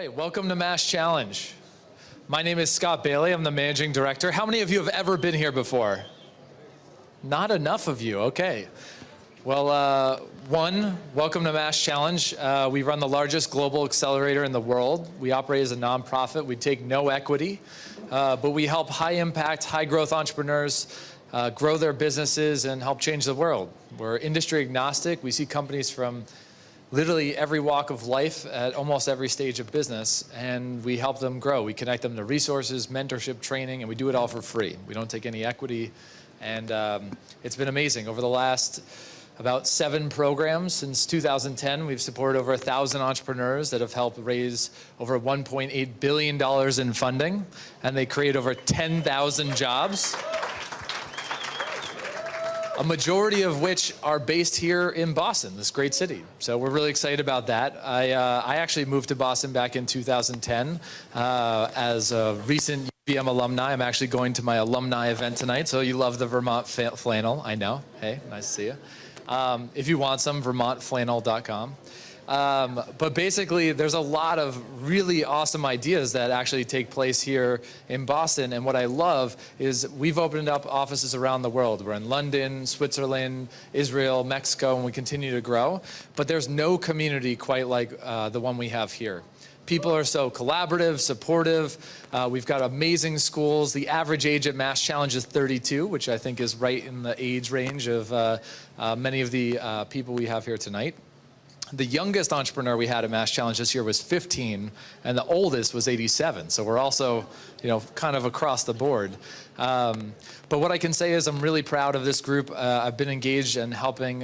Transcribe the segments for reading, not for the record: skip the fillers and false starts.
right, welcome to MassChallenge. My name is Scott Bailey. I'm the managing director. How many of you have ever been here before? Not enough of you, okay. Well, welcome to MassChallenge. We run the largest global accelerator in the world. We operate as a nonprofit. We take no equity, but we help high-impact, high-growth entrepreneurs grow their businesses and help change the world. We're industry agnostic. We see companies from literally every walk of life at almost every stage of business, and we help them grow. We connect them to resources, mentorship, training, and we do it all for free. We don't take any equity, and it's been amazing. Over the last about 7 programs since 2010, we've supported over 1,000 entrepreneurs that have helped raise over $1.8 billion in funding, and they create over 10,000 jobs, a majority of which are based here in Boston, this great city. So we're really excited about that. I actually moved to Boston back in 2010 as a recent UVM alumni. I'm actually going to my alumni event tonight, so you love the Vermont flannel, I know. Hey, nice to see you. If you want some, vermontflannel.com. But basically, there's a lot of really awesome ideas that actually take place here in Boston. And what I love is we've opened up offices around the world. We're in London, Switzerland, Israel, Mexico, and we continue to grow. But there's no community quite like the one we have here. People are so collaborative, supportive. We've got amazing schools. The average age at MassChallenge is 32, which I think is right in the age range of many of the people we have here tonight. The youngest entrepreneur we had at MassChallenge this year was 15, and the oldest was 87. So we're also, kind of across the board. But what I can say is I'm really proud of this group. I've been engaged in helping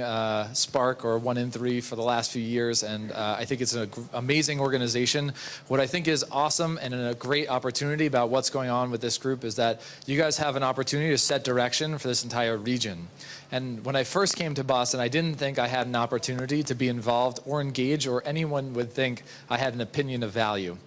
Spark or Onein3 for the last few years, and I think it's an amazing organization. What I think is awesome and a great opportunity about what's going on with this group is that you guys have an opportunity to set direction for this entire region. And when I first came to Boston, I didn't think I had an opportunity to be involved or engage, or anyone would think I had an opinion of value.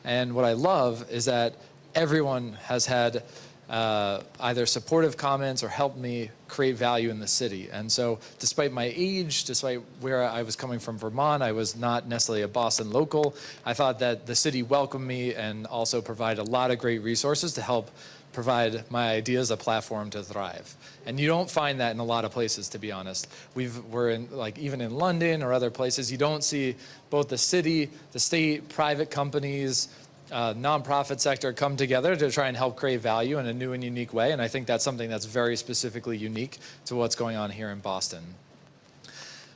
And what I love is that everyone has had either supportive comments or helped me create value in the city. And so despite my age, despite where I was coming from, Vermont, I was not necessarily a Boston local. I thought that the city welcomed me and also provided a lot of great resources to help provide my ideas a platform to thrive. And you don't find that in a lot of places, to be honest. We're in, even in London or other places, you don't see both the city, the state, private companies, nonprofit sector come together to try and help create value in a new and unique way. And I think that's something that's very specifically unique to what's going on here in Boston.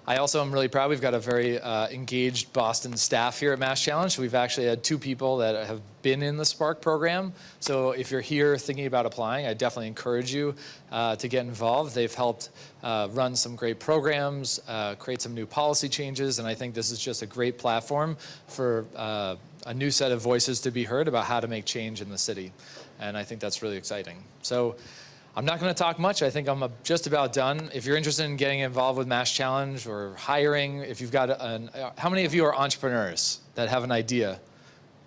I also am really proud. We've got a very engaged Boston staff here at MassChallenge. We've actually had 2 people that have been in the Spark program. So if you're here thinking about applying, I definitely encourage you to get involved. They've helped run some great programs, create some new policy changes, and I think this is just a great platform for a new set of voices to be heard about how to make change in the city. And I think that's really exciting. So I'm not going to talk much. I think I'm just about done. If you're interested in getting involved with MassChallenge or hiring, if you've got how many of you are entrepreneurs that have an idea?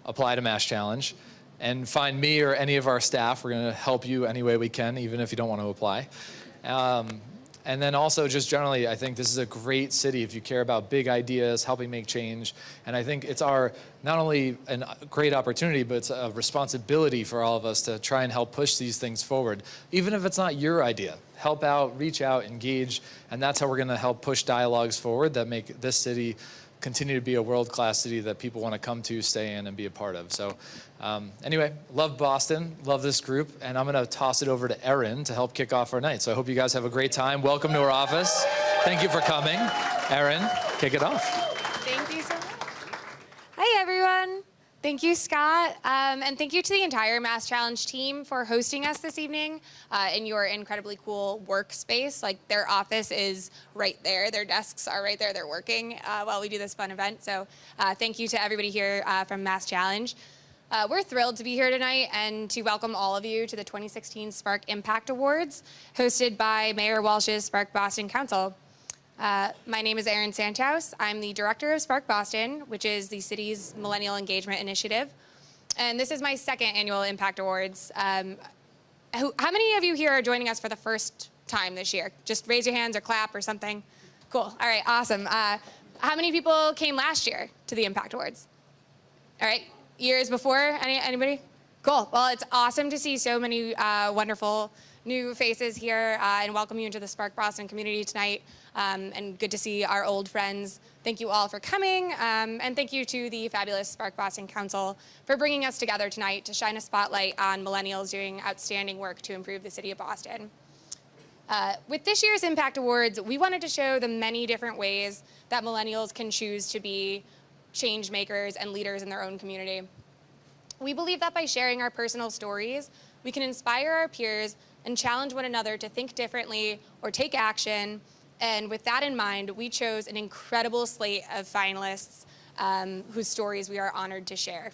Apply to MassChallenge and find me or any of our staff. We're going to help you any way we can, even if you don't want to apply. And then also just generally, I think this is a great city if you care about big ideas, helping make change. And I think it's not only a great opportunity, but it's a responsibility for all of us to try and help push these things forward. Even if it's not your idea, help out, reach out, engage. And that's how we're going to help push dialogues forward that make this city continue to be a world-class city that people want to come to, stay in, and be a part of. So anyway, love Boston, love this group, and I'm going to toss it over to Erin to help kick off our night. So I hope you guys have a great time. Welcome to our office. Thank you for coming. Erin, kick it off. Thank you so much. Hi, everyone. Thank you, Scott, and thank you to the entire MassChallenge team for hosting us this evening in your incredibly cool workspace. Their office is right there. Their desks are right there. They're working while we do this fun event. So thank you to everybody here from MassChallenge. We're thrilled to be here tonight and to welcome all of you to the 2016 Spark Impact Awards, hosted by Mayor Walsh's Spark Boston Council. My name is Erin Santhouse. I'm the director of Spark Boston, which is the city's millennial engagement initiative. And this is my 2nd annual Impact Awards. How many of you here are joining us for the first time this year? Just raise your hands or clap or something. Cool. All right, awesome. How many people came last year to the Impact Awards? All right, years before? Anybody? Cool. Well, it's awesome to see so many wonderful new faces here and welcome you into the Spark Boston community tonight. And good to see our old friends. Thank you all for coming. And thank you to the fabulous Spark Boston Council for bringing us together tonight to shine a spotlight on millennials doing outstanding work to improve the city of Boston. With this year's Impact Awards, we wanted to show the many different ways that millennials can choose to be change makers and leaders in their own community. We believe that by sharing our personal stories, we can inspire our peers and challenge one another to think differently or take action. And with that in mind, we chose an incredible slate of finalists whose stories we are honored to share.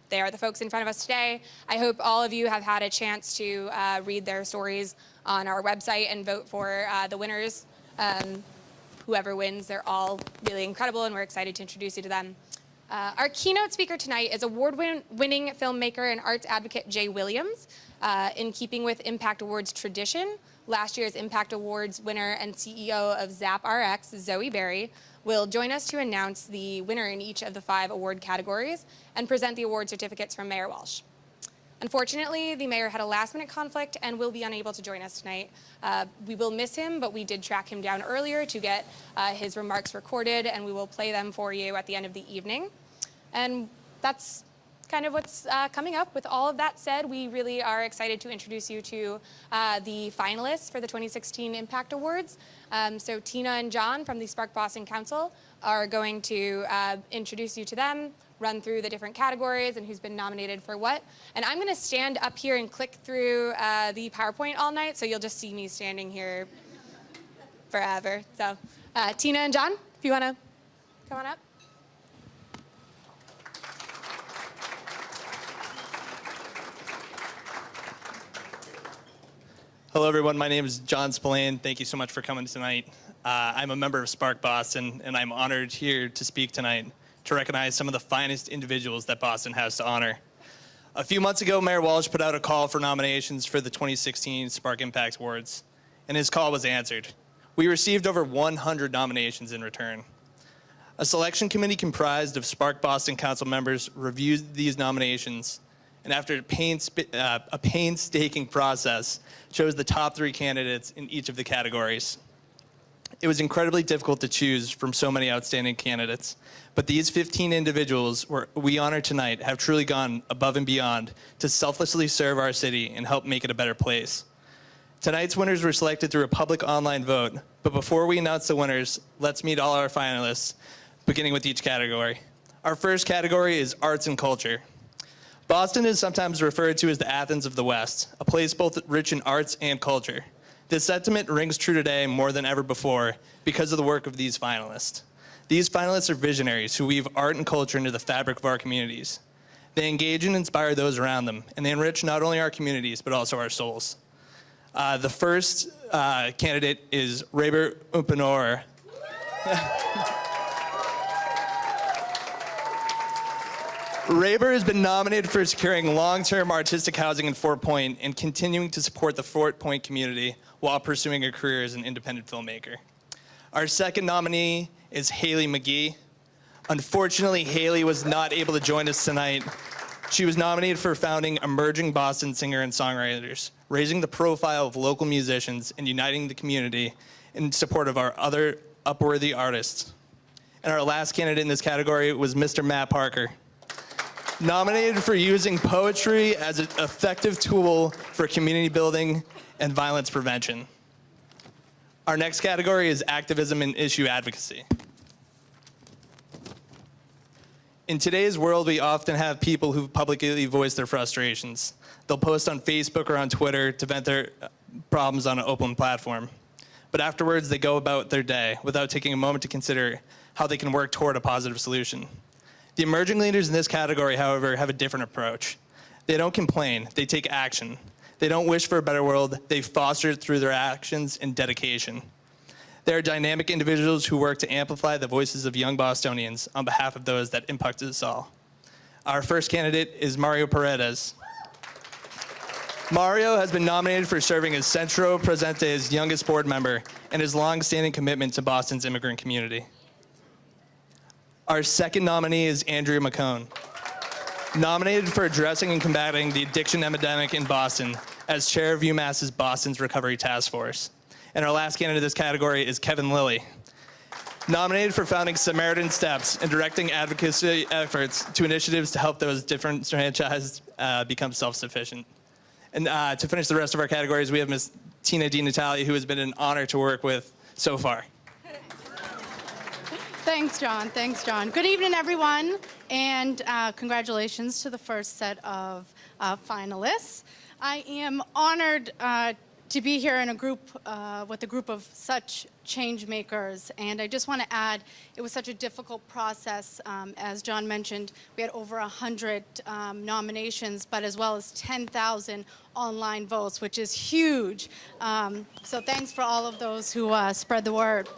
They are the folks in front of us today. I hope all of you have had a chance to read their stories on our website and vote for the winners. Whoever wins, they're all really incredible, and we're excited to introduce you to them. Our keynote speaker tonight is award-winning filmmaker and arts advocate Jay Williams. In keeping with Impact Awards tradition, last year's Impact Awards winner and CEO of ZapRx, Zoe Berry, will join us to announce the winner in each of the 5 award categories and present the award certificates from Mayor Walsh. Unfortunately, the mayor had a last-minute conflict and will be unable to join us tonight. We will miss him, but we did track him down earlier to get his remarks recorded, and we will play them for you at the end of the evening. And that's kind of what's coming up. With all of that said, we really are excited to introduce you to the finalists for the 2016 Impact Awards. So Tina and John from the Spark Boston Council are going to introduce you to them, run through the different categories and who's been nominated for what. And I'm gonna stand up here and click through the PowerPoint all night, so you'll just see me standing here forever. So Tina and John, if you wanna come on up. Hello, everyone. My name is John Spillane. Thank you so much for coming tonight. I'm a member of Spark Boston, and I'm honored here to speak tonight to recognize some of the finest individuals that Boston has to honor. A few months ago, Mayor Walsh put out a call for nominations for the 2016 Spark Impact Awards, and his call was answered. We received over 100 nominations in return. A selection committee comprised of Spark Boston Council members reviewed these nominations, and after a painstaking process, chose the top 3 candidates in each of the categories. It was incredibly difficult to choose from so many outstanding candidates, but these 15 individuals we honor tonight have truly gone above and beyond to selflessly serve our city and help make it a better place. Tonight's winners were selected through a public online vote, but before we announce the winners, let's meet all our finalists, beginning with each category. Our first category is arts and culture. Boston is sometimes referred to as the Athens of the West, a place both rich in arts and culture. This sentiment rings true today more than ever before because of the work of these finalists. These finalists are visionaries who weave art and culture into the fabric of our communities. They engage and inspire those around them, and they enrich not only our communities, but also our souls. The first candidate is Raber Umpanor. Raber has been nominated for securing long-term artistic housing in Fort Point and continuing to support the Fort Point community while pursuing a career as an independent filmmaker. Our second nominee is Haley McGee. Unfortunately, Haley was not able to join us tonight. She was nominated for founding Emerging Boston Singer and Songwriters, raising the profile of local musicians and uniting the community in support of our other upworthy artists. And our last candidate in this category was Mr. Matt Parker. Nominated for using poetry as an effective tool for community building and violence prevention. Our next category is activism and issue advocacy. In today's world, we often have people who publicly voice their frustrations. They'll post on Facebook or on Twitter to vent their problems on an open platform. But afterwards, they go about their day without taking a moment to consider how they can work toward a positive solution. The emerging leaders in this category, however, have a different approach. They don't complain, they take action. They don't wish for a better world, they foster it through their actions and dedication. They are dynamic individuals who work to amplify the voices of young Bostonians on behalf of those that impact us all. Our first candidate is Mario Paredes. Mario has been nominated for serving as Centro Presente's youngest board member and his long-standing commitment to Boston's immigrant community. Our second nominee is Andrea McCone. Nominated for addressing and combating the addiction epidemic in Boston as chair of UMass's Boston's Recovery Task Force. And our last candidate in this category is Kevin Lilly. Nominated for founding Samaritan Steps and directing advocacy efforts to initiatives to help those disenfranchised become self-sufficient. And to finish the rest of our categories, we have Ms. Tina DiNatalia, who has been an honor to work with so far. Thanks, John. Thanks, John. Good evening, everyone, and congratulations to the first set of finalists. I am honored to be here in a group with a group of such change makers, and I just want to add, it was such a difficult process. As John mentioned, we had over 100 nominations, but as well as 10,000 online votes, which is huge. So thanks for all of those who spread the word.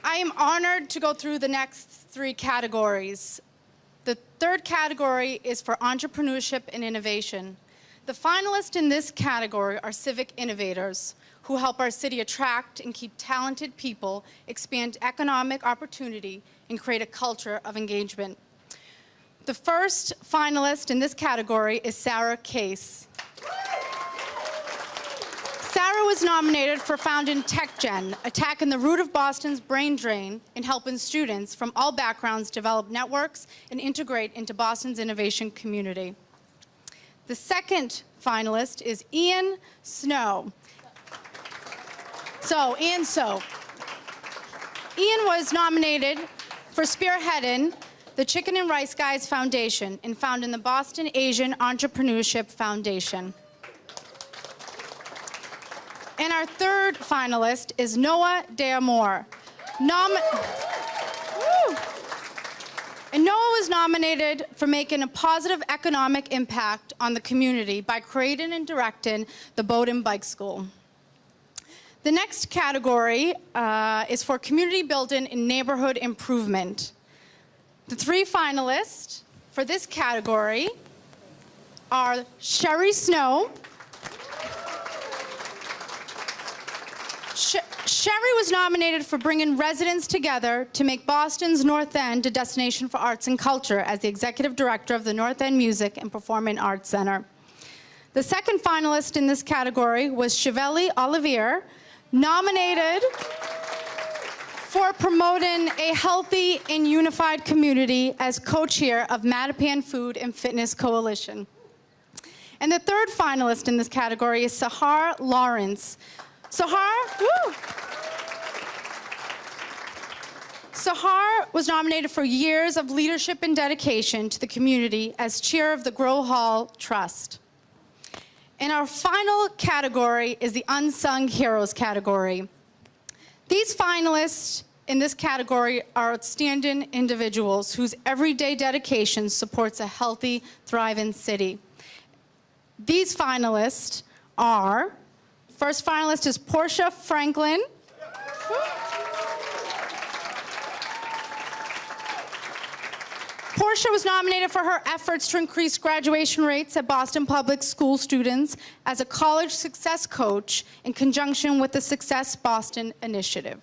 I am honored to go through the next 3 categories. The third category is for entrepreneurship and innovation. The finalists in this category are civic innovators who help our city attract and keep talented people, expand economic opportunity, and create a culture of engagement. The first finalist in this category is Sarah Case. Sarah was nominated for founding TechGen, attacking the root of Boston's brain drain and helping students from all backgrounds develop networks and integrate into Boston's innovation community. The second finalist is Ian Snow. Ian was nominated for spearheading the Chicken and Rice Guys Foundation and founding the Boston Asian Entrepreneurship Foundation. And our third finalist is Noah Deamore. And Noah was nominated for making a positive economic impact on the community by creating and directing the Boat and Bike School. The next category is for community building and neighborhood improvement. The 3 finalists for this category are Sherry Snow. Sherry was nominated for bringing residents together to make Boston's North End a destination for arts and culture as the executive director of the North End Music and Performing Arts Center. The second finalist in this category was Chevelle Olivier, nominated for promoting a healthy and unified community as co-chair of Mattapan Food and Fitness Coalition. And the third finalist in this category is Sahar Lawrence. Sahar was nominated for years of leadership and dedication to the community as chair of the Grow Hall Trust. And our final category is the Unsung Heroes category. These finalists in this category are outstanding individuals whose everyday dedication supports a healthy, thriving city. These finalists are, first finalist is Portia Franklin. Portia was nominated for her efforts to increase graduation rates at Boston Public School students as a college success coach in conjunction with the Success Boston initiative.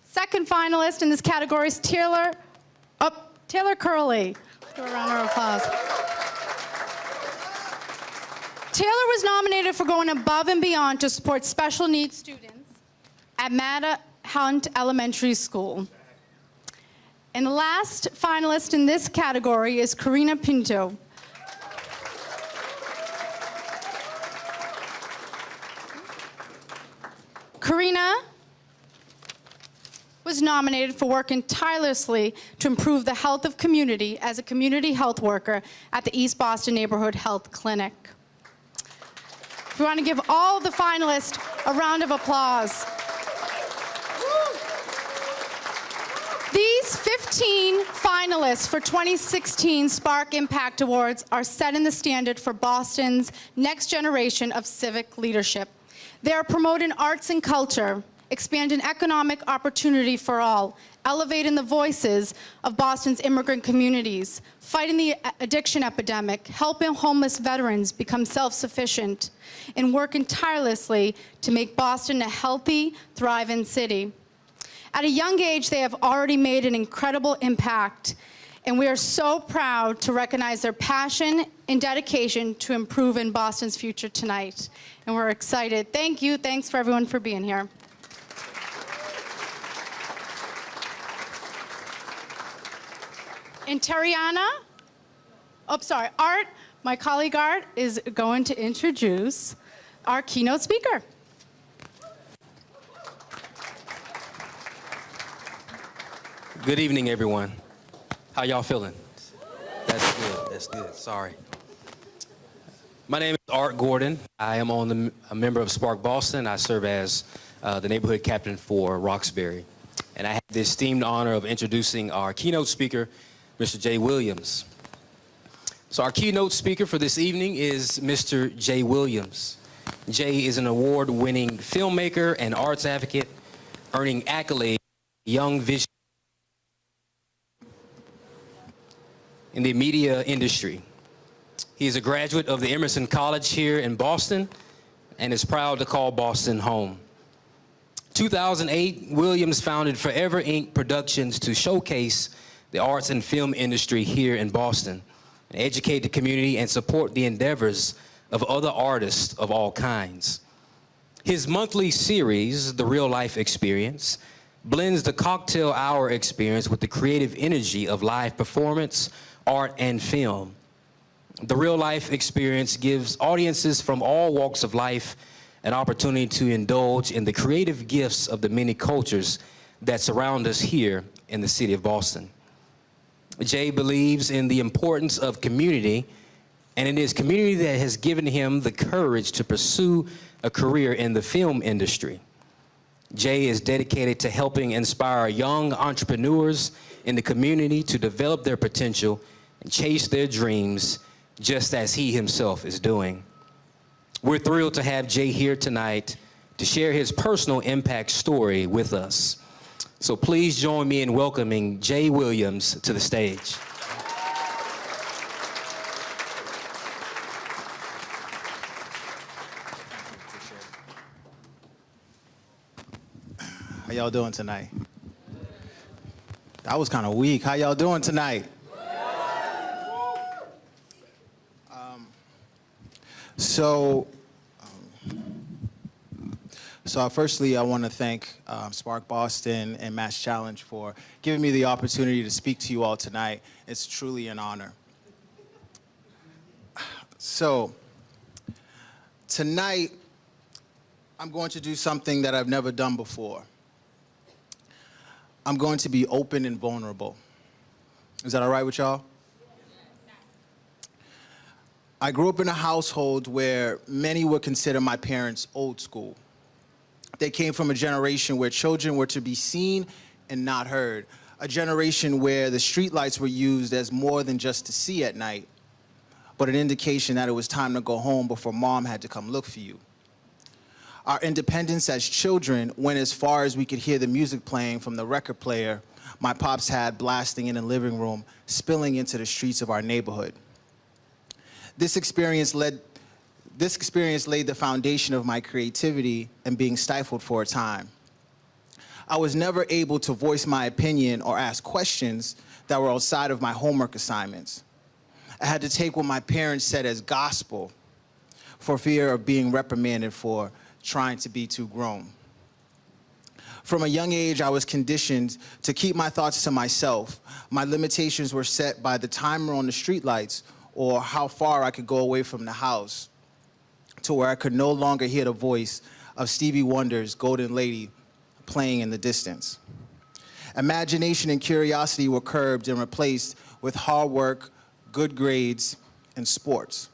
Second finalist in this category is Taylor Curley. Let's give a round of applause. Taylor was nominated for going above and beyond to support special needs students at Matta Hunt Elementary School. And the last finalist in this category is Karina Pinto. Karina was nominated for working tirelessly to improve the health of community as a community health worker at the East Boston Neighborhood Health Clinic. We want to give all the finalists a round of applause. These 15 finalists for 2016 Spark Impact Awards are setting the standard for Boston's next generation of civic leadership. They are promoting arts and culture, expanding economic opportunity for all, elevating the voices of Boston's immigrant communities, fighting the addiction epidemic, helping homeless veterans become self-sufficient, and working tirelessly to make Boston a healthy, thriving city. At a young age, they have already made an incredible impact, and we are so proud to recognize their passion and dedication to improve in Boston's future tonight. And we're excited. Thank you. Thanks for everyone for being here. And Art, my colleague Art, is going to introduce our keynote speaker. Good evening, everyone. How y'all feeling? That's good. That's good. Sorry. My name is Art Gordon. I am a member of Spark Boston. I serve as the neighborhood captain for Roxbury. And I have the esteemed honor of introducing our keynote speaker, Mr. Jay Williams. So our keynote speaker for this evening is Mr. Jay Williams. Jay is an award-winning filmmaker and arts advocate, earning accolades young vision in the media industry. He is a graduate of the Emerson College here in Boston and is proud to call Boston home. 2008, Williams founded Forever Inc. Productions to showcase the arts and film industry here in Boston, and educate the community and support the endeavors of other artists of all kinds. His monthly series, The Real Life Experience, blends the cocktail hour experience with the creative energy of live performance, art, and film. The Real Life Experience gives audiences from all walks of life an opportunity to indulge in the creative gifts of the many cultures that surround us here in the city of Boston. Jay believes in the importance of community, and it is community that has given him the courage to pursue a career in the film industry. Jay is dedicated to helping inspire young entrepreneurs in the community to develop their potential and chase their dreams, just as he himself is doing. We're thrilled to have Jay here tonight to share his personal impact story with us. So please join me in welcoming Jay Williams to the stage. How y'all doing tonight? That was kind of weak. How y'all doing tonight? Firstly, I want to thank Spark Boston and MassChallenge for giving me the opportunity to speak to you all tonight. It's truly an honor. So, tonight, I'm going to do something that I've never done before. I'm going to be open and vulnerable. Is that all right with y'all? I grew up in a household where many would consider my parents old school. They came from a generation where children were to be seen and not heard, a generation where the streetlights were used as more than just to see at night, but an indication that it was time to go home before mom had to come look for you. Our independence as children went as far as we could hear the music playing from the record player my pops had blasting in the living room, spilling into the streets of our neighborhood. This experience laid the foundation of my creativity and being stifled for a time. I was never able to voice my opinion or ask questions that were outside of my homework assignments. I had to take what my parents said as gospel for fear of being reprimanded for trying to be too grown. From a young age, I was conditioned to keep my thoughts to myself. My limitations were set by the timer on the streetlights or how far I could go away from the house, to where I could no longer hear the voice of Stevie Wonder's Golden Lady playing in the distance. Imagination and curiosity were curbed and replaced with hard work, good grades, and sports.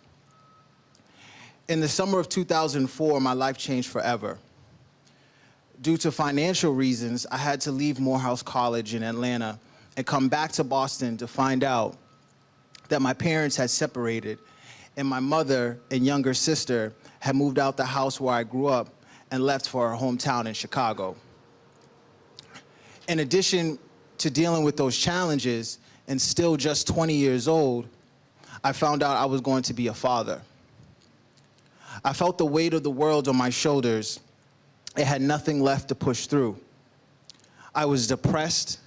In the summer of 2004, my life changed forever. Due to financial reasons, I had to leave Morehouse College in Atlanta and come back to Boston to find out that my parents had separated and my mother and younger sister had moved out the house where I grew up and left for her hometown in Chicago. In addition to dealing with those challenges, and still just 20 years old, I found out I was going to be a father. I felt the weight of the world on my shoulders. It had nothing left to push through. I was depressed,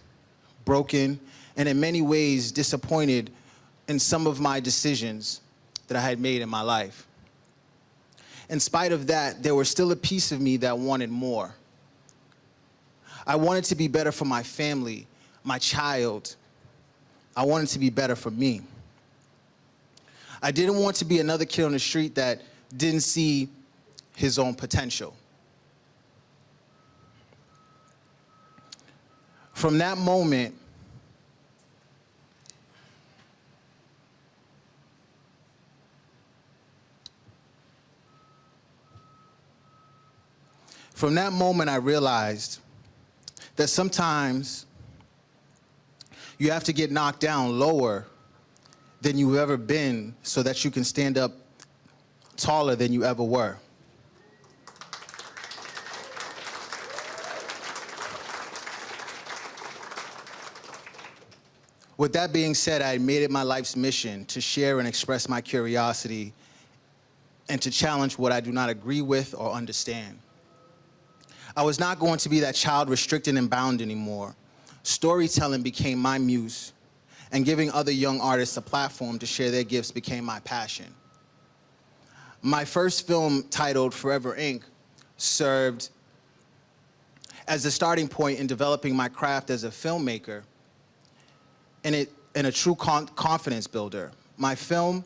broken, and in many ways disappointed in some of my decisions that I had made in my life. In spite of that, there was still a piece of me that wanted more. I wanted to be better for my family, my child. I wanted to be better for me. I didn't want to be another kid on the street that didn't see his own potential. From that moment, I realized that sometimes you have to get knocked down lower than you've ever been so that you can stand up taller than you ever were. With that being said, I made it my life's mission to share and express my curiosity and to challenge what I do not agree with or understand. I was not going to be that child restricted and bound anymore. Storytelling became my muse, and giving other young artists a platform to share their gifts became my passion. My first film, titled Forever Inc., served as the starting point in developing my craft as a filmmaker and a true confidence builder. My film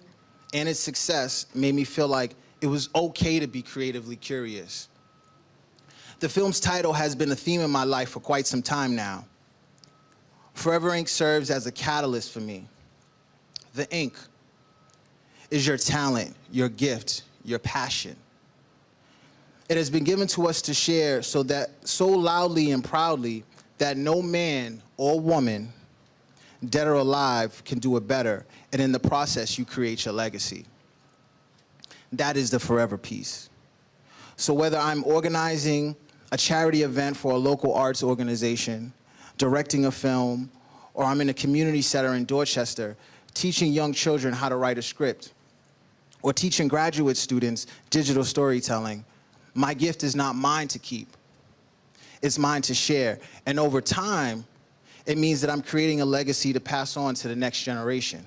and its success made me feel like it was okay to be creatively curious. The film's title has been a theme in my life for quite some time now. Forever Inc. serves as a catalyst for me. The ink is your talent, your gift, your passion. It has been given to us to share so loudly and proudly that no man or woman, dead or alive, can do it better, and in the process, you create your legacy. That is the forever piece. So whether I'm organizing a charity event for a local arts organization, directing a film, or I'm in a community center in Dorchester, teaching young children how to write a script, or teaching graduate students digital storytelling, my gift is not mine to keep. It's mine to share. And over time, it means that I'm creating a legacy to pass on to the next generation.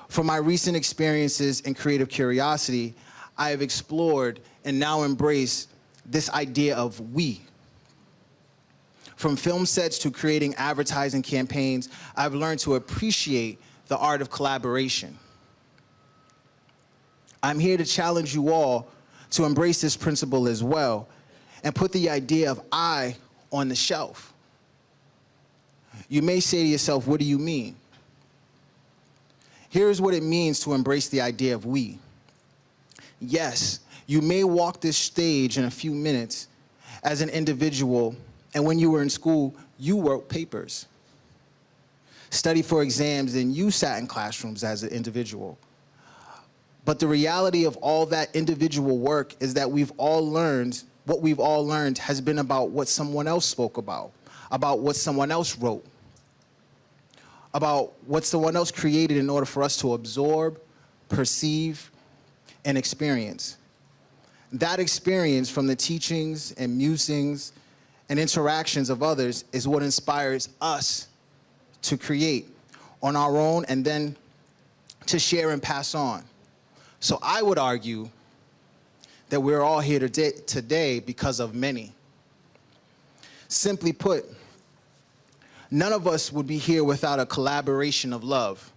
From my recent experiences in creative curiosity, I have explored and now embrace this idea of we. From film sets to creating advertising campaigns, I've learned to appreciate the art of collaboration. I'm here to challenge you all to embrace this principle as well and put the idea of I on the shelf. You may say to yourself, what do you mean? Here's what it means to embrace the idea of we. Yes, you may walk this stage in a few minutes as an individual, and when you were in school, you wrote papers, studied for exams, and you sat in classrooms as an individual. But the reality of all that individual work is that what we've all learned has been about what someone else spoke about what someone else wrote, about what someone else created in order for us to absorb, perceive, and experience. That experience from the teachings and musings and interactions of others is what inspires us to create on our own and then to share and pass on. So I would argue that we're all here today because of many. Simply put, none of us would be here without a collaboration of love.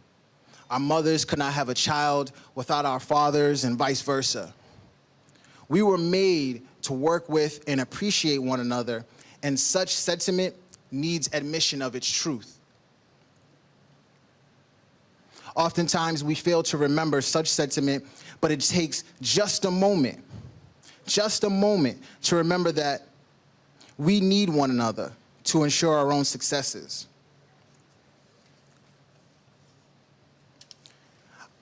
Our mothers could not have a child without our fathers and vice versa. We were made to work with and appreciate one another, and such sentiment needs admission of its truth. Oftentimes, we fail to remember such sentiment, but it takes just a moment to remember that we need one another to ensure our own successes.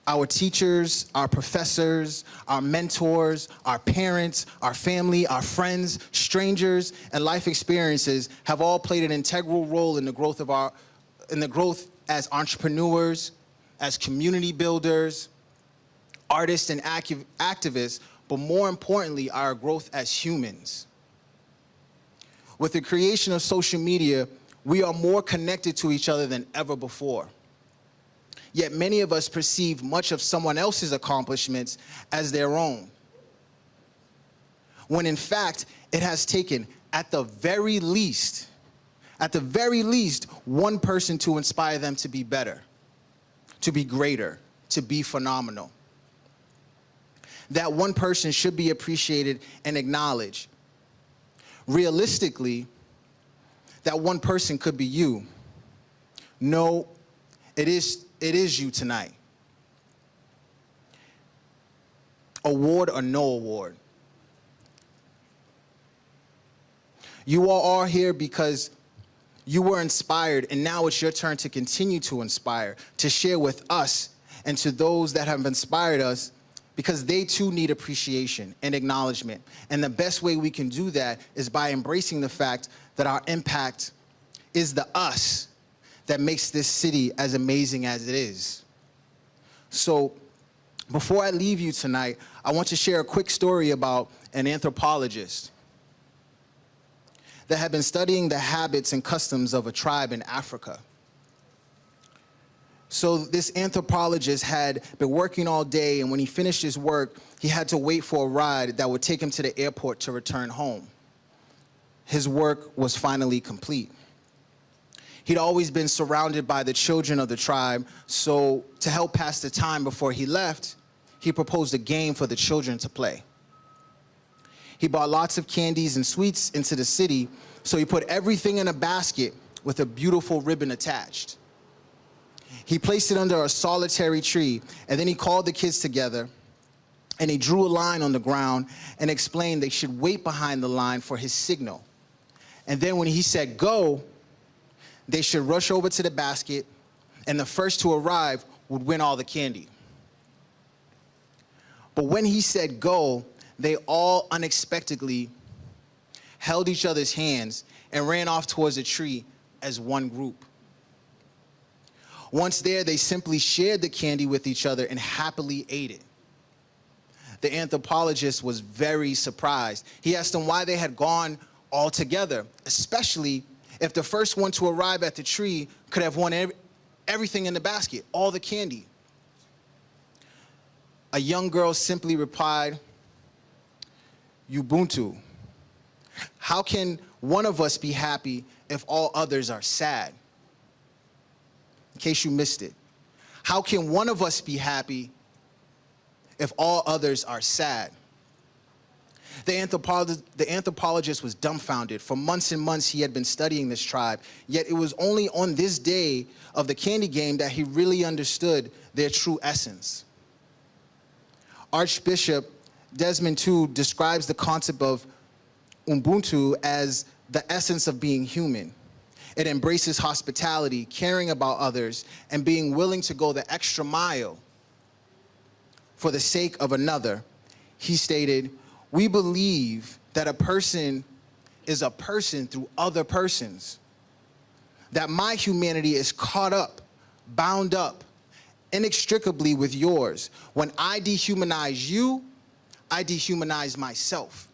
Our teachers, our professors, our mentors, our parents, our family, our friends, strangers, and life experiences have all played an integral role in the growth as entrepreneurs, as community builders, artists, and activists, but more importantly, our growth as humans. With the creation of social media, we are more connected to each other than ever before. Yet many of us perceive much of someone else's accomplishments as their own, when in fact, it has taken, at the very least, one person to inspire them to be better, to be greater, to be phenomenal. That one person should be appreciated and acknowledged. Realistically, that one person could be you. No, it is you tonight. Award or no award. You all are here because you were inspired, and now it's your turn to continue to inspire, to share with us and to those that have inspired us, because they too need appreciation and acknowledgement. And the best way we can do that is by embracing the fact that our impact is the us that makes this city as amazing as it is. So before I leave you tonight, I want to share a quick story about an anthropologist that had been studying the habits and customs of a tribe in Africa. So this anthropologist had been working all day, and when he finished his work, he had to wait for a ride that would take him to the airport to return home. His work was finally complete. He'd always been surrounded by the children of the tribe, so to help pass the time before he left, he proposed a game for the children to play. He bought lots of candies and sweets into the city, so he put everything in a basket with a beautiful ribbon attached. He placed it under a solitary tree, and then he called the kids together, and he drew a line on the ground and explained they should wait behind the line for his signal. And then when he said go, they should rush over to the basket, and the first to arrive would win all the candy. But when he said go, they all unexpectedly held each other's hands and ran off towards a tree as one group. Once there, they simply shared the candy with each other and happily ate it. The anthropologist was very surprised. He asked them why they had gone all together, especially if the first one to arrive at the tree could have won everything in the basket, all the candy. A young girl simply replied, Ubuntu. How can one of us be happy if all others are sad? In case you missed it. How can one of us be happy if all others are sad? The anthropologist was dumbfounded. For months and months, he had been studying this tribe, yet it was only on this day of the candy game that he really understood their true essence. Archbishop Desmond Tutu describes the concept of Ubuntu as the essence of being human. It embraces hospitality, caring about others, and being willing to go the extra mile for the sake of another. He stated, "We believe that a person is a person through other persons, that my humanity is caught up, bound up, inextricably with yours. When I dehumanize you, I dehumanize myself."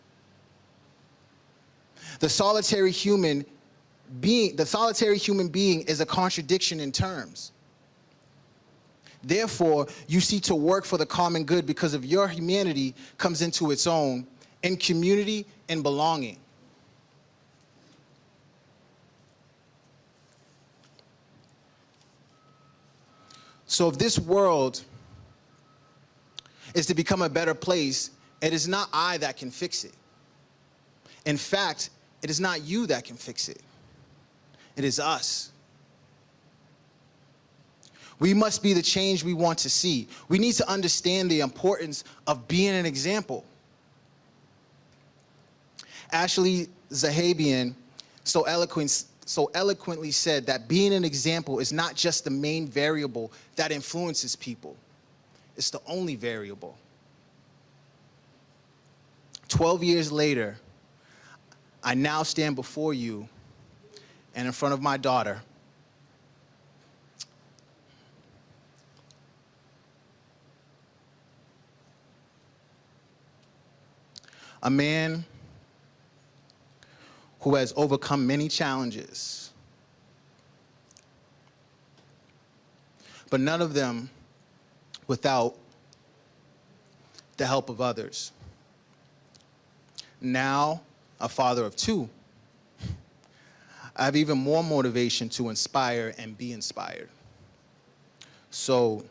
The solitary human being is a contradiction in terms. Therefore, you seek to work for the common good because of your humanity comes into its own in community and belonging. So if this world is to become a better place, it is not I that can fix it. In fact, it is not you that can fix it. It is us. We must be the change we want to see. We need to understand the importance of being an example. Ashley Zahabian so eloquently said that being an example is not just the main variable that influences people. It's the only variable. 12 years later, I now stand before you and in front of my daughter. A man who has overcome many challenges, but none of them without the help of others. Now, a father of two, I have even more motivation to inspire and be inspired. So,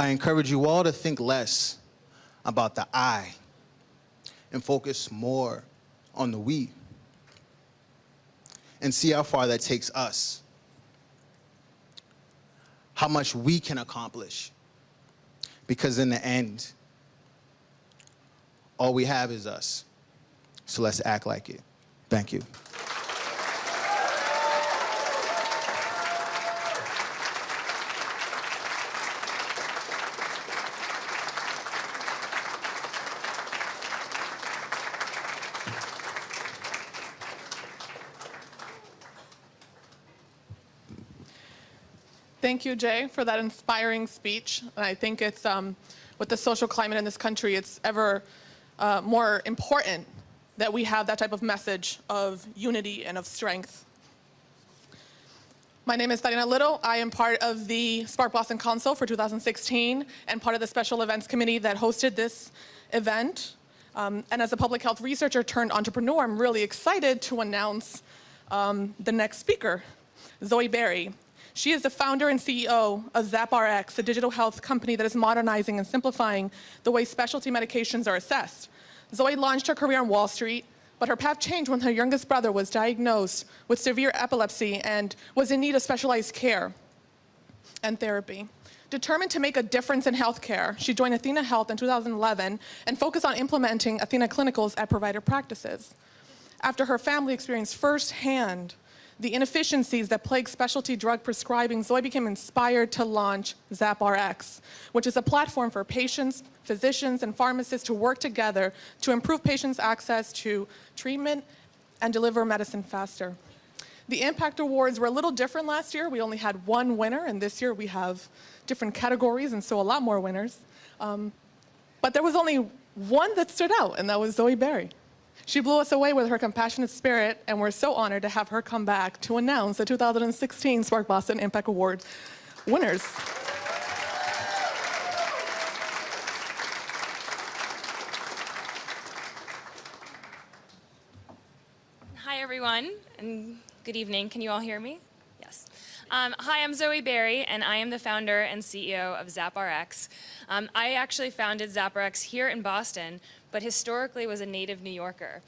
I encourage you all to think less about the I and focus more on the we, and see how far that takes us, how much we can accomplish. Because in the end, all we have is us. So let's act like it. Thank you. Thank you, Jay, for that inspiring speech. And I think it's, with the social climate in this country, it's ever more important that we have that type of message of unity and of strength. My name is Tatiana Little. I am part of the Spark Boston Council for 2016 and part of the special events committee that hosted this event. And as a public health researcher turned entrepreneur, I'm really excited to announce the next speaker, Zoe Berry. She is the founder and CEO of ZapRx, a digital health company that is modernizing and simplifying the way specialty medications are assessed. Zoe launched her career on Wall Street, but her path changed when her youngest brother was diagnosed with severe epilepsy and was in need of specialized care and therapy. Determined to make a difference in healthcare, she joined Athena Health in 2011 and focused on implementing Athena clinicals at provider practices. After her family experienced firsthand the inefficiencies that plague specialty drug prescribing, Zoe became inspired to launch ZapRx, which is a platform for patients, physicians, and pharmacists to work together to improve patients' access to treatment and deliver medicine faster. The Impact Awards were a little different last year. We only had one winner, and this year we have different categories, and so a lot more winners. But there was only one that stood out, and that was Zoe Berry. She blew us away with her compassionate spirit, and we're so honored to have her come back to announce the 2016 Spark Boston Impact Award winners. Hi, everyone, and good evening. Can you all hear me? Yes. Hi, I'm Zoe Berry, and I am the founder and CEO of ZapRx. I actually founded ZapRx here in Boston, but historically was a native New Yorker.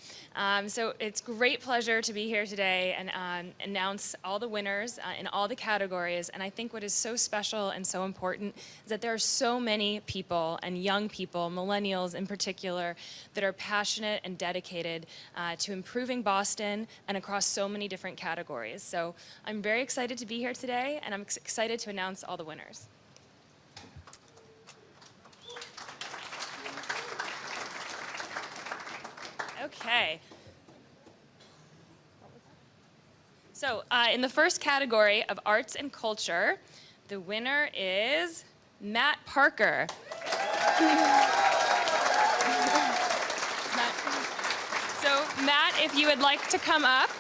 So it's great pleasure to be here today and announce all the winners in all the categories. And I think what is so special and so important is that there are so many people, and young people, millennials in particular, that are passionate and dedicated to improving Boston and across so many different categories. So I'm very excited to be here today, and I'm excited to announce all the winners. Okay. So in the first category of arts and culture, the winner is Matt Parker. So Matt, if you would like to come up,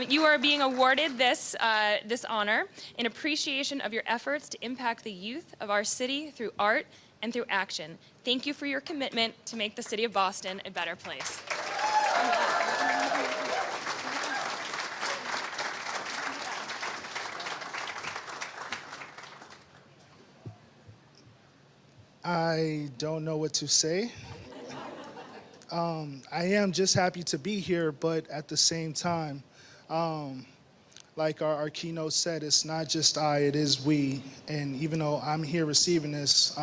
you are being awarded this honor in appreciation of your efforts to impact the youth of our city through art and through action. Thank you for your commitment to make the city of Boston a better place. I don't know what to say. I am just happy to be here, but at the same time, like our keynote said, it's not just I, it is we. And even though I'm here receiving this,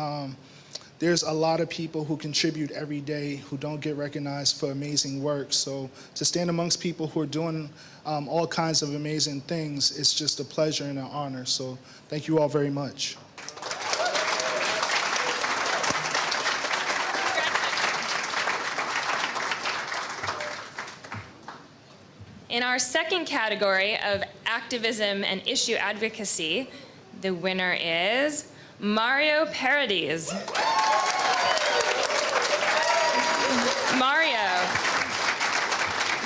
there's a lot of people who contribute every day who don't get recognized for amazing work. So to stand amongst people who are doing all kinds of amazing things, it's just a pleasure and an honor. So thank you all very much. In our second category of activism and issue advocacy, the winner is Mario Paradis. Mario,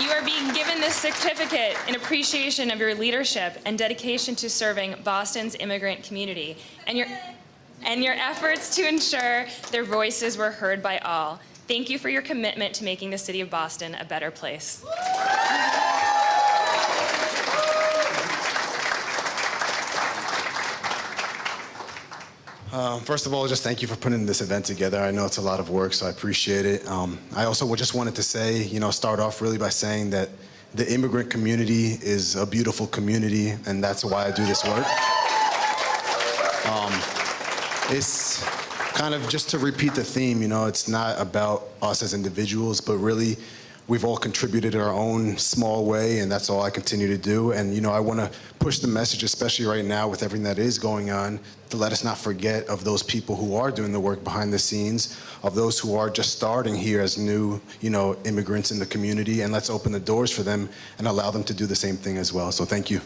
you are being given this certificate in appreciation of your leadership and dedication to serving Boston's immigrant community and your efforts to ensure their voices were heard by all. Thank you for your commitment to making the city of Boston a better place. First of all, just thank you for putting this event together. I know it's a lot of work, so I appreciate it. I also just wanted to say, start off really by saying that the immigrant community is a beautiful community, and that's why I do this work. It's kind of just to repeat the theme, it's not about us as individuals, but really we've all contributed in our own small way, and that's all I continue to do. And I want to push the message, especially right now with everything that is going on, to let us not forget of those people who are doing the work behind the scenes, of those who are just starting here as new, immigrants in the community, and let's open the doors for them and allow them to do the same thing as well. So thank you.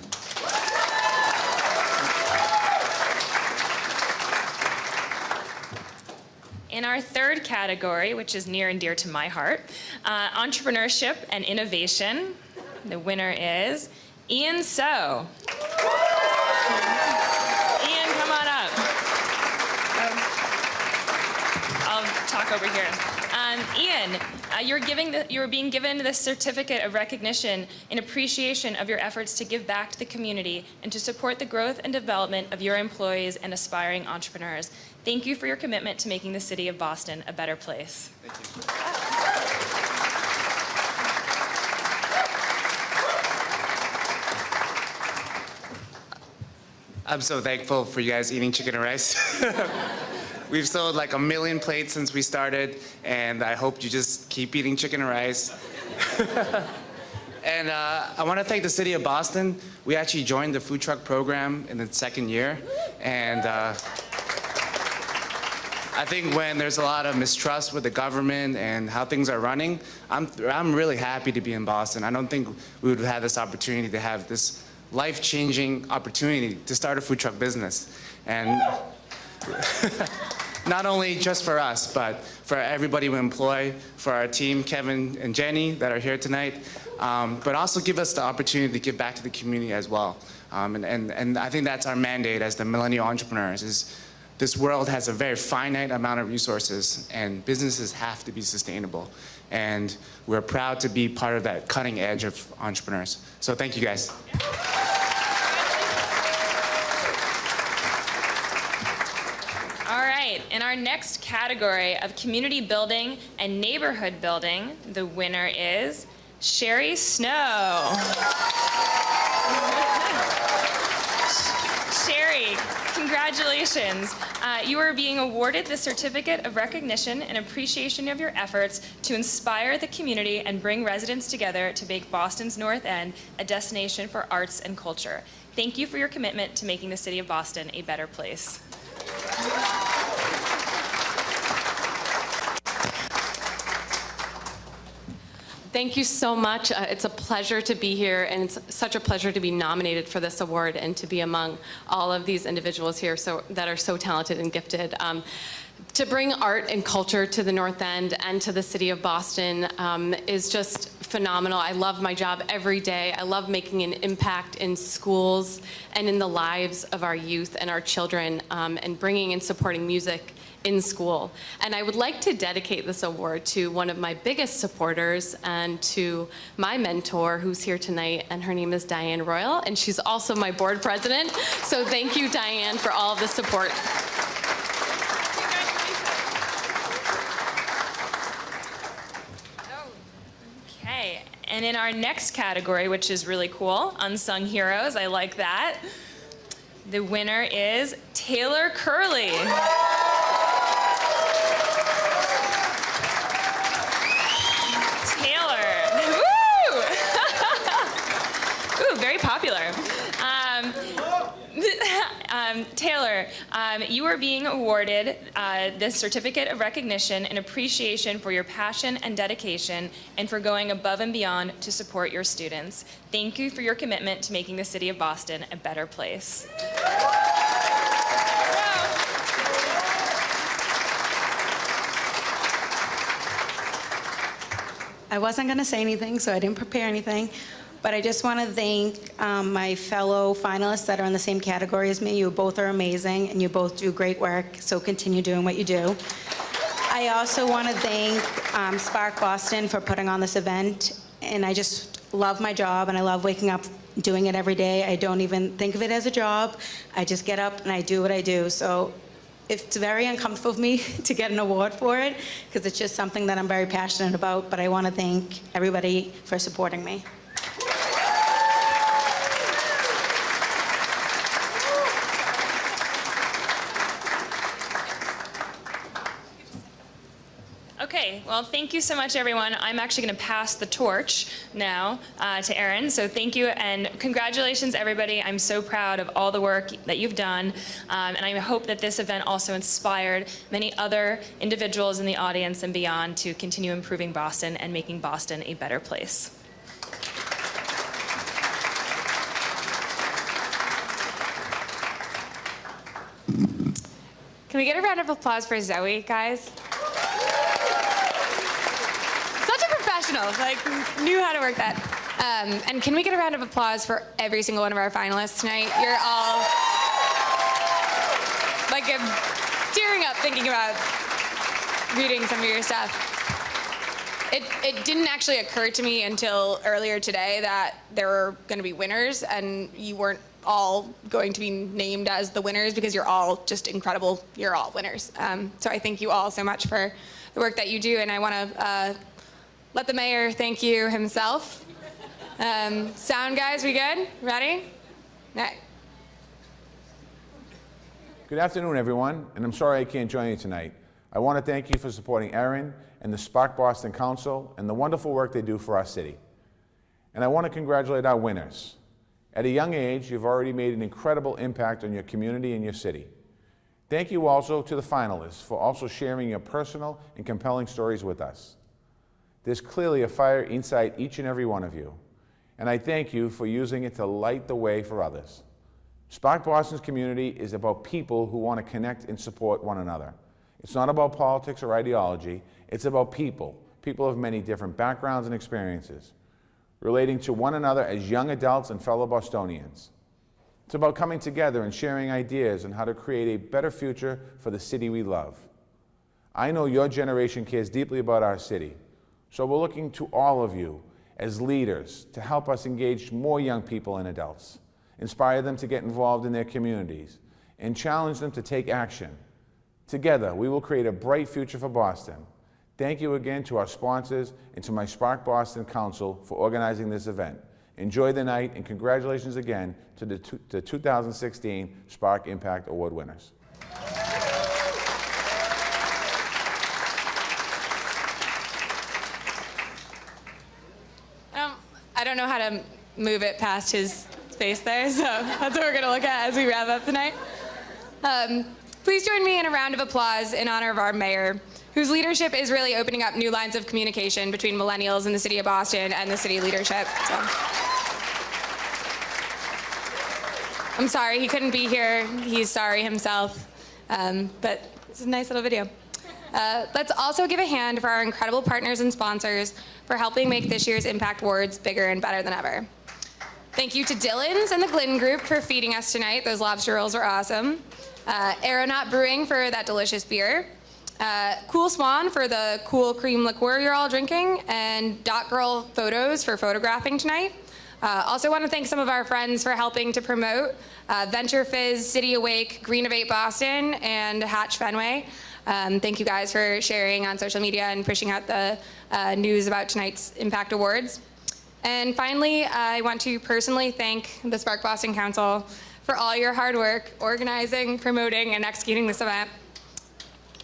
In our third category, which is near and dear to my heart, entrepreneurship and innovation, the winner is Ian So. Ian, come on up. I'll talk over here. Ian, you're being given this certificate of recognition in appreciation of your efforts to give back to the community and to support the growth and development of your employees and aspiring entrepreneurs. Thank you for your commitment to making the city of Boston a better place. Thank you. I'm so thankful for you guys eating chicken and rice. We've sold like 1 million plates since we started, and I hope you just keep eating chicken and rice. And I want to thank the city of Boston. We actually joined the food truck program in the second year, and I think when there's a lot of mistrust with the government and how things are running, I'm really happy to be in Boston. I don't think we would have had this opportunity to have this life-changing opportunity to start a food truck business. And not only just for us, but for everybody we employ, for our team, Kevin and Jenny, that are here tonight, but also give us the opportunity to give back to the community as well. And I think that's our mandate as the millennial entrepreneurs, is this world has a very finite amount of resources, and businesses have to be sustainable. And we're proud to be part of that cutting edge of entrepreneurs. So thank you guys. All right, in our next category of community building and neighborhood building, the winner is Sherry Snow. Sherry, congratulations. You are being awarded the Certificate of Recognition and Appreciation of your efforts to inspire the community and bring residents together to make Boston's North End a destination for arts and culture. Thank you for your commitment to making the city of Boston a better place. Thank you so much. It's a pleasure to be here, and it's such a pleasure to be nominated for this award and to be among all of these individuals here that are so talented and gifted. To bring art and culture to the North End and to the city of Boston is just phenomenal. I love my job every day. I love making an impact in schools and in the lives of our youth and our children, and bringing and supporting music in school. And I would like to dedicate this award to one of my biggest supporters and to my mentor who's here tonight, and her name is Diane Royal, and she's also my board president. So thank you, Diane, for all of the support. Okay, and in our next category, which is really cool, Unsung Heroes, I like that. The winner is Taylor Curley. Very popular. Taylor, You are being awarded this certificate of recognition and appreciation for your passion and dedication and for going above and beyond to support your students. Thank you for your commitment to making the city of Boston a better place. I wasn't going to say anything, so I didn't prepare anything. But I just want to thank my fellow finalists that are in the same category as me. You both are amazing, and you both do great work, so continue doing what you do. I also want to thank Spark Boston for putting on this event. And I just love my job, and I love waking up doing it every day. I don't even think of it as a job. I just get up and I do what I do. So it's very uncomfortable for me to get an award for it, because it's just something that I'm very passionate about. But I want to thank everybody for supporting me. Okay, well, thank you so much, everyone. I'm actually going to pass the torch now to Erin. So thank you and congratulations, everybody. I'm so proud of all the work that you've done. And I hope that this event also inspired many other individuals in the audience and beyond to continue improving Boston and making Boston a better place. Can we get a round of applause for Zoe, guys? Like, knew how to work that. And can we get a round of applause for every single one of our finalists tonight? You're all, like, tearing up thinking about reading some of your stuff. It didn't actually occur to me until earlier today that there were going to be winners, and you weren't all going to be named as the winners because you're all just incredible. You're all winners. So I thank you all so much for the work that you do, and I want to let the mayor thank you himself. Sound guys, we good? Ready? All right. Good afternoon, everyone, and I'm sorry I can't join you tonight. I want to thank you for supporting Erin and the Spark Boston Council and the wonderful work they do for our city. And I want to congratulate our winners. At a young age, you've already made an incredible impact on your community and your city. Thank you also to the finalists for also sharing your personal and compelling stories with us. There's clearly a fire inside each and every one of you, and I thank you for using it to light the way for others. Spark Boston's community is about people who want to connect and support one another. It's not about politics or ideology, it's about people of many different backgrounds and experiences, relating to one another as young adults and fellow Bostonians. It's about coming together and sharing ideas on how to create a better future for the city we love. I know your generation cares deeply about our city, so we're looking to all of you as leaders to help us engage more young people and adults, inspire them to get involved in their communities, and challenge them to take action. Together, we will create a bright future for Boston. Thank you again to our sponsors and to my Spark Boston Council for organizing this event. Enjoy the night, and congratulations again to the 2016 Spark Impact Award winners. I don't know how to move it past his face there, so that's what we're going to look at as we wrap up tonight. Please join me in a round of applause in honor of our mayor, whose leadership is really opening up new lines of communication between millennials in the city of Boston and the city leadership. So. I'm sorry he couldn't be here. He's sorry himself, but it's a nice little video. Let's also give a hand for our incredible partners and sponsors for helping make this year's Impact Awards bigger and better than ever. Thank you to Dylan's and the Glidden Group for feeding us tonight. Those lobster rolls were awesome. Aeronaut Brewing for that delicious beer. Cool Swan for the cool cream liqueur you're all drinking. And Dot Girl Photos for photographing tonight. Also want to thank some of our friends for helping to promote Venture Fizz, City Awake, Greenovate Boston, and Hatch Fenway. Thank you guys for sharing on social media and pushing out the news about tonight's Impact Awards. And finally, I want to personally thank the Spark Boston Council for all your hard work organizing, promoting, and executing this event.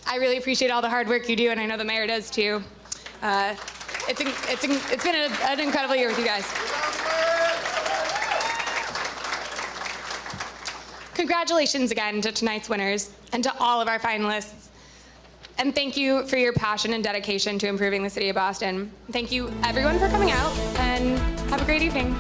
I really appreciate all the hard work you do, and I know the mayor does too. It's been an incredible year with you guys. Congratulations again to tonight's winners and to all of our finalists. And thank you for your passion and dedication to improving the city of Boston. Thank you everyone for coming out, and have a great evening.